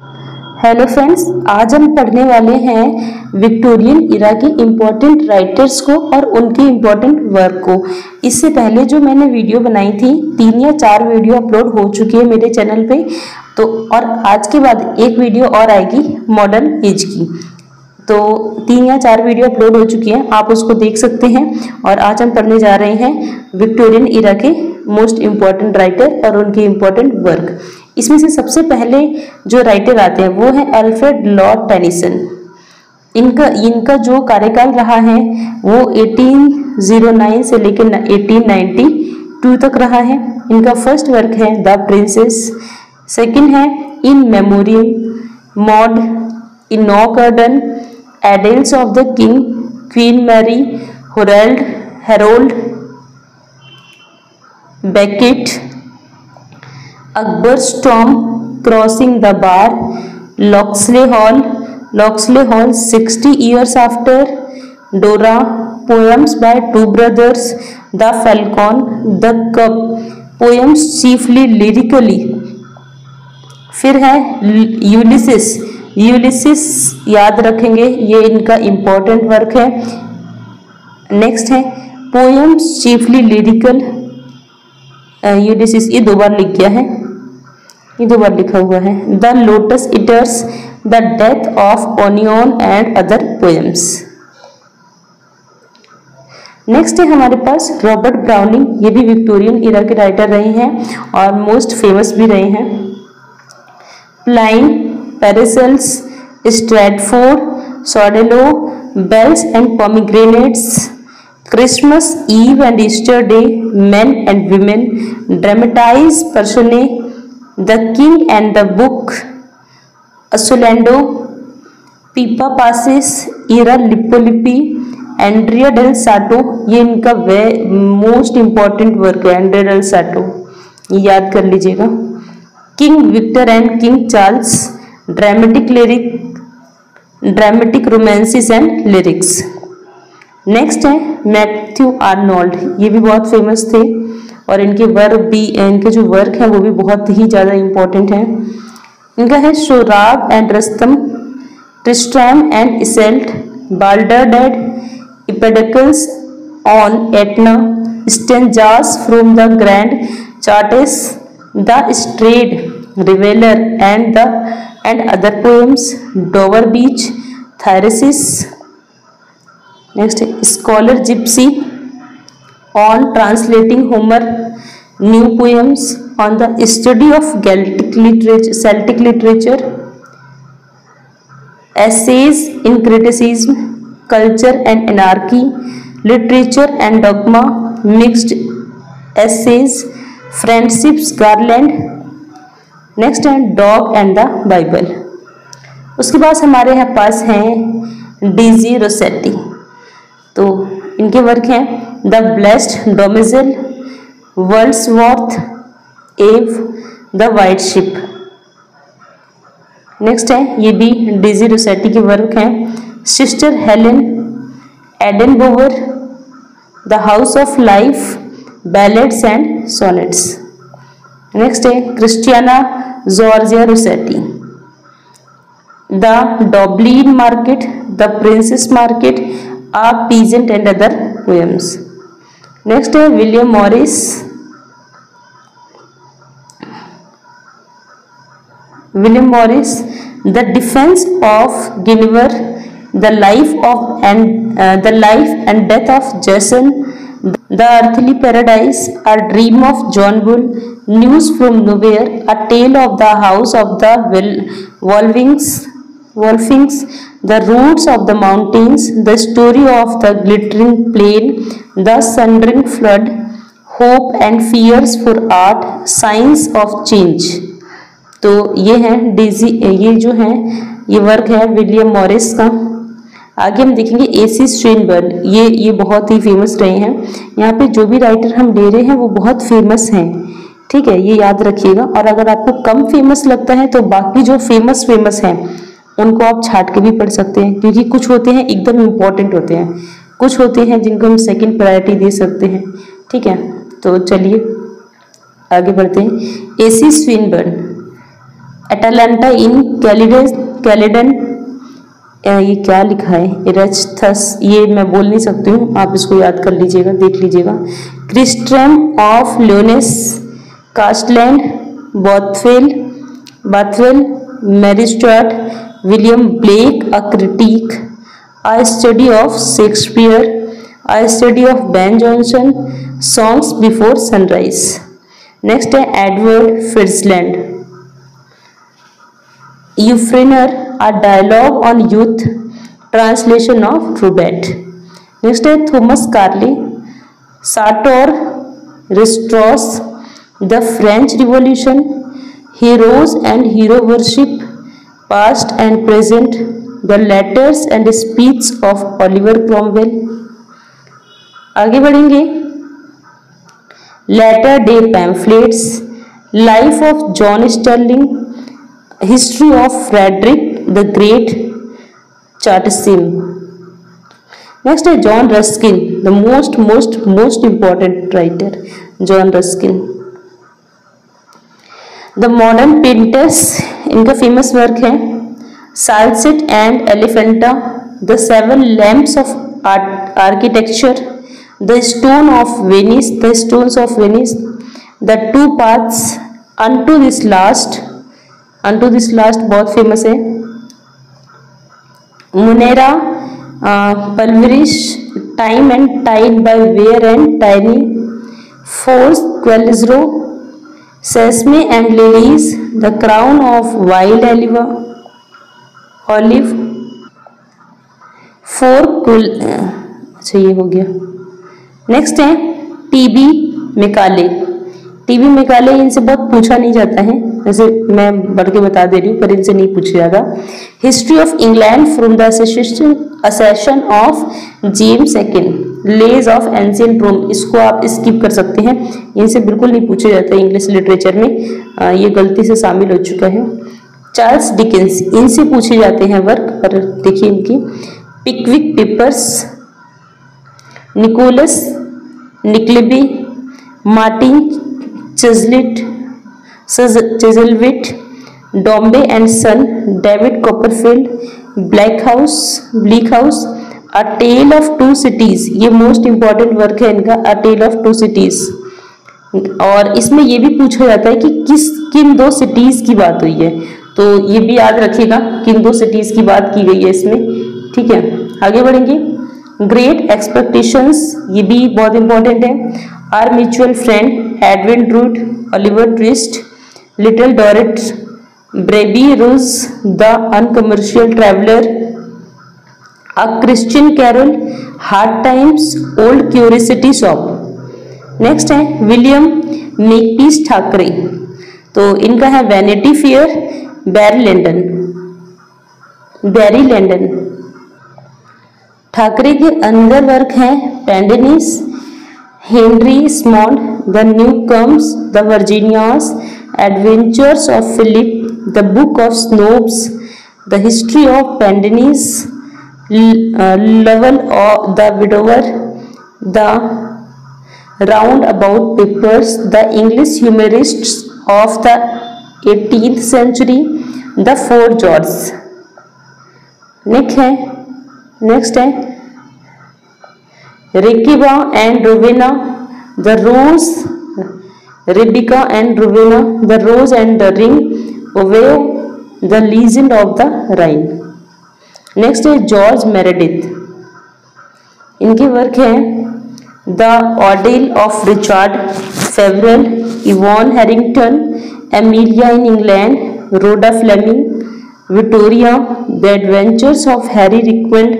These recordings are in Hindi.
हेलो फ्रेंड्स, आज हम पढ़ने वाले हैं विक्टोरियन इरा के इम्पोर्टेंट राइटर्स को और उनके इम्पोर्टेंट वर्क को। इससे पहले जो मैंने वीडियो बनाई थी 3 या 4 वीडियो अपलोड हो चुकी है मेरे चैनल पे, तो और आज के बाद एक वीडियो और आएगी मॉडर्न एज की। तो 3 या 4 वीडियो अपलोड हो चुकी हैं, आप उसको देख सकते हैं। और आज हम पढ़ने जा रहे हैं विक्टोरियन इरा के मोस्ट इम्पॉर्टेंट राइटर और उनके इम्पॉर्टेंट वर्क। इसमें से सबसे पहले जो राइटर आते हैं वो है अल्फ्रेड लॉर्ड टेनिसन। इनका जो कार्यकाल रहा है वो 1809 से लेकर 1892 तक रहा है। इनका फर्स्ट वर्क है द प्रिंसेस, सेकंड है in memoriam, Maud, Enoch Arden, idylls of the king, queen Mary, Harold, Becket, Akbar storm, crossing the bar, Locksley Hall 60 years after, Dora, poems by two brothers, the falcon, the cup, poems chiefly lyrically. फिर है यूलिसिस याद रखेंगे, ये इनका इम्पोर्टेंट वर्क है। नेक्स्ट है पोएम्स चीफली लिरिकल, यूलिसिस ये 2 बार लिख गया है, ये 2 बार लिखा हुआ है। The lotus eaters, the death of onion and other poems. Next है हमारे पास रॉबर्ट ब्राउनिंग, ये भी विक्टोरियन इरा के राइटर रहे हैं और मोस्ट फेमस भी रहे हैं। Pauline, Paracelsus, Strafford, Sordello, bells and pomegranates, Christmas Eve and Easter Day, men and women, dramatis personae, the king and the book, Asolando, Pippa Passes, Fra Lippo Lippi, Andrea del Sarto, ये इनका मोस्ट इम्पॉर्टेंट वर्क है एंड्रिया डेल साटो, ये याद कर लीजिएगा। King Victor and king Charles, dramatic romances and lyrics. Next है मैथ्यू आर्नोल्ड, ये भी बहुत फेमस थे और इनके जो वर्क हैं वो भी बहुत ही ज़्यादा इम्पोर्टेंट हैं। इनका है Sohrab and Rustum, Tristram and Iseult, Balder Dead, Empedocles on Etna, stanzas from the grand Chartreuse, the strayed, reveller and other poems, Dover beach, Thyrsis. Next है scholar gipsy on translating Homer, new poems on the study of Celtic literature, essays in criticism, culture and anarchy, literature and dogma, mixed essays, friendship's garland. Next है डॉग एंड द बाइबल। उसके पास हमारे यहाँ पास हैं डेजी रोसेटी, तो इनके वर्क हैं the blessed damozel, Wordsworth, Ave, the white ship. Next है ये भी डेजी रोसेटी के वर्क हैं sister Helen, Eden bower, the house of life, ballads and sonnets. Next है Christina Georgina Rossetti, the goblin market, the prince's market, a pageant and other poems. Next है William Morris, the defence of Guinevere, the life and death of Jason, the earthly paradise, a dream of John bull, news from nowhere, a tale of the house of the Wolfings, the roots of the mountains, the story of the glittering plain, the sundering flood, hope and fears for art, signs of change। तो ये है ये जो है ये वर्क है विलियम मॉरिस का। आगे हम देखेंगे AC स्वेनबर्न, ये बहुत ही फेमस रहे हैं। यहाँ पे जो भी राइटर हम ले रहे हैं वो बहुत फेमस हैं, ठीक है, ये याद रखिएगा। और अगर आपको कम फेमस लगता है तो बाकी जो फेमस हैं उनको आप छाट के भी पढ़ सकते हैं, क्योंकि कुछ होते हैं एकदम इम्पोर्टेंट होते हैं, कुछ होते हैं जिनको हम सेकंड प्रायोरिटी दे सकते हैं, ठीक है। तो चलिए आगे बढ़ते हैं। AC स्वेनबर्न एटालांटा इन कैलेडन, ये क्या लिखा है, इरेस्थस, ये मैं बोल नहीं सकती हूँ, आप इसको याद कर लीजिएगा, देख लीजिएगा। Tristram of Lyonesse, Chastelard, Bothwell, Mary Stuart, William Blake, a critic, A Study of Shakespeare, A Study of Ben Jonson, Songs Before Sunrise। Next है Edward Fitzgerald, Euphranor, A Dialogue on Youth, translation of Rubaiyat. Next है Thomas Carlyle, Sartor, Resartus, the French revolution, heroes and hero worship, past and present, the letters and speech of Oliver Cromwell. आगे बढ़ेंगे, latter day pamphlets, life of John Sterling, history of Frederick the great, chartism. Next है John Ruskin, the most important writer, John Ruskin. The modern painters, इनका फेमस वर्क है Salsette and Elephanta, the seven lamps of architecture, the stone of Venice, the stones of Venice, the two paths, unto this last बहुत फेमस है, Munera, Pulveris, time and tide by Wear and Tyne, Fors, Clavigera, Sesame and lilies, the crown of wild olive, अच्छा ये हो गया। नेक्स्ट है टीबी मैकाले, इनसे बहुत पूछा नहीं जाता है, जैसे मैं बढ़ के बता दे रही हूँ, पर इनसे नहीं पूछा जाता। History of England from the accession of James second, lays of ancient Rome, इसको आप स्किप कर सकते हैं, इनसे बिल्कुल नहीं पूछा जाता है इंग्लिश लिटरेचर में, ये गलती से शामिल हो चुका है। चार्ल्स डिकेंस, इनसे पूछे जाते हैं वर्क, पर देखिए इनकी, Pickwick papers, Nicholas Nickleby, Martin Chuzzlewit, Dombey and son, David Copperfield, Bleak House, a tale of two cities, ये मोस्ट इंपॉर्टेंट वर्क है इनका, a tale of two cities. और इसमें ये भी पूछा जाता है कि किन दो सिटीज की बात हुई है, तो ये भी याद रखिएगा किन दो सिटीज की बात की गई है इसमें, ठीक है। आगे बढ़ेंगे, ग्रेट एक्सपेक्टेशंस, ये भी बहुत इंपॉर्टेंट है, our mutual friend, Edwin Drood, Oliver Twist, little Dorrit, Barnaby Rudge, the uncommercial traveller, a Christian carol, hard times, old curiosity shop. Next है विलियम मेकपीस ठाकरे, तो इनका है vanity fair, Barry Lyndon. Thackeray के अंदर वर्क है Pendennis, Henry Esmond, the Newcomes, the Virginians, adventures of Philip, the book of snobs, the history of Pendennis, Lovel of the widower, the roundabout अबाउट papers, the English humorists of the 18th century, the four George. Next है रिकिबा and Rowena, the rose, Rebecca and Rowena, the rose and the ring, ओवेओ, the legend of the Rhine. Next है जॉर्ज मेरेडिथ, इनके वर्क है the ordeal of Richard Feverel, Evan Harrington, Emilia in England, Rhoda Fleming, Victoria, the adventures of Harry Richmond,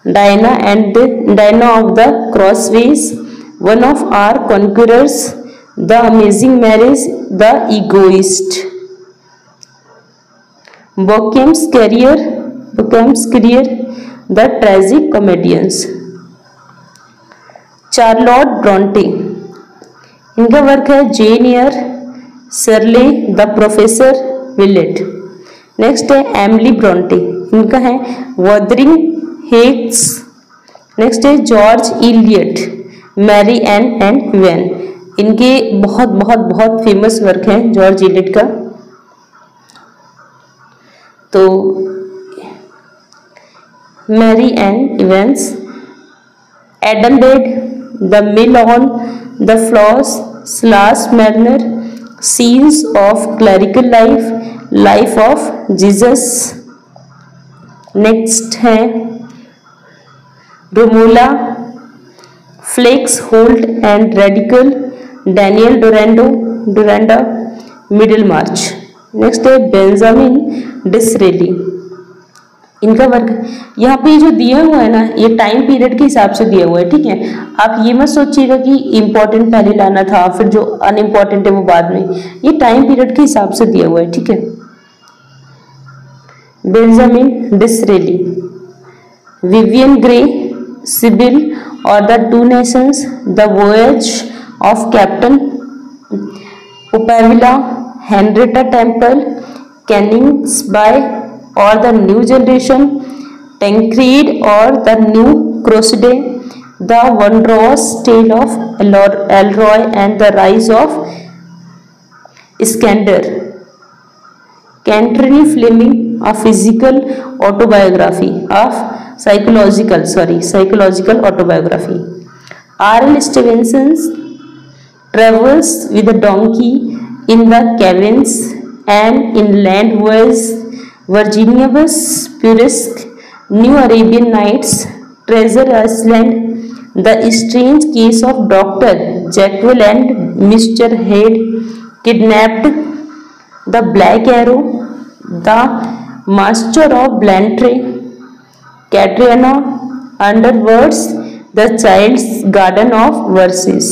Diana of the crossways, one of our conquerors, the amazing marriage, the egoist. बोकेम्स career, the tragic comedians. Charlotte Bronte, इनका वर्क है Jane Eyre, Shirley, the professor, Villette. Next है एमिली ब्रॉन्टे, इनका है वदरिंग हेग्स। नेक्स्ट है George Eliot, Mary and Van, इनके बहुत बहुत बहुत फेमस वर्क हैं जॉर्ज इलियट का। तो Mary Ann Evans, Adam Bede, the mill on the Floss, Silas Marner, scenes of clerical life, life of Jesus. Next है Romola, Felix Holt and radical, Daniel Deronda, middle March. Next है बेंजामिन डिसरेली, इनका वर्क यहाँ पे जो दिया हुआ है ना, ये टाइम पीरियड के हिसाब से दिया हुआ है, ठीक है। आप ये मत सोचिएगा कि इम्पोर्टेंट पहले लाना था फिर जो अनइम्पोर्टेंट है वो बाद में, ये टाइम पीरियड के हिसाब से दिया हुआ है, ठीक है। Benjamin Disraeli, Vivian Grey, Sybil और the two nations, the voyage of captain Popanilla, Henrietta Temple, Coningsby और द न्यू जनरेशन, टेंक्रीड और the new crusade, the wondrous tale of Alroy and the rise of Iskander, Contarini Fleming, a physical autobiography of psychological autobiography, R.L. Stevenson's travels with a donkey in the caverns and inland voyages, Virginia Purisque, New Arabian Nights, Treasure Island, The Strange Case of Dr. Jekyll and Mr. Hyde, Kidnapped, The Black Arrow, The Master of Blantyre, Katrina Underwood's The Child's Garden of Verses।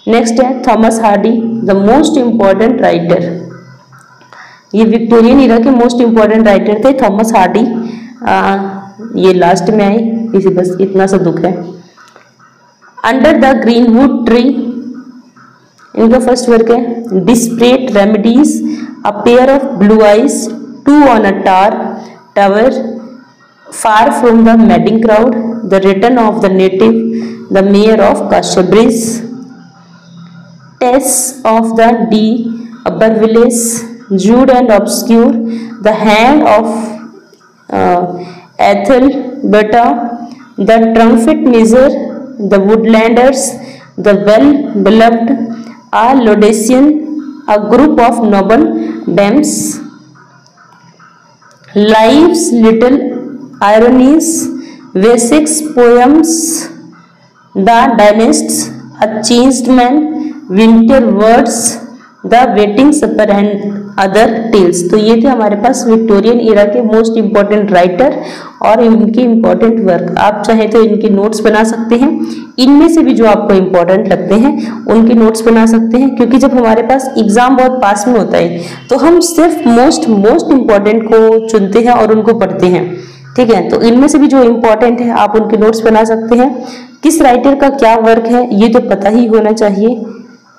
Next है Thomas Hardy, the most important writer, ये विक्टोरियन इरा के मोस्ट इम्पॉर्टेंट राइटर थे थॉमस हार्डी। ये लास्ट में आए, इसी बस इतना सा दुख है। अंडर द ग्रीनवुड ट्री, इनका फर्स्ट वर्क है। Desperate remedies, a pair of blue eyes, two on a tower, far from the madding crowd, the return of the native, the mayor of Casterbridge, Tess of the D upper village, Jude and obscure, the hand of Ethelberta, the trumpet major, the woodlanders, the well beloved, a Laodicean, a group of noble dames, life's little ironies, Wessex poems, the dynasts, a changed man, winter words, the wedding supper and other tales। तो ये थे हमारे पास विक्टोरियन इरा के मोस्ट इम्पॉर्टेंट राइटर और इनके इम्पॉर्टेंट वर्क। आप चाहे तो इनके नोट्स बना सकते हैं, इनमें से भी जो आपको इम्पोर्टेंट लगते हैं उनके नोट्स बना सकते हैं, क्योंकि जब हमारे पास एग्जाम बहुत पास में होता है तो हम सिर्फ मोस्ट इम्पॉर्टेंट को चुनते हैं और उनको पढ़ते हैं, ठीक है। तो इनमें से भी जो इम्पोर्टेंट है आप उनके नोट्स बना सकते हैं। किस राइटर का क्या वर्क है ये तो पता ही होना चाहिए,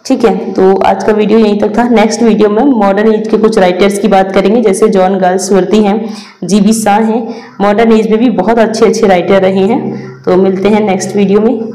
ठीक है। तो आज का वीडियो यहीं तक था। नेक्स्ट वीडियो में मॉडर्न एज के कुछ राइटर्स की बात करेंगे, जैसे जॉन गाल्सवर्दी हैं, जीबी शाह हैं, मॉडर्न एज में भी बहुत अच्छे राइटर रहे हैं। तो मिलते हैं नेक्स्ट वीडियो में।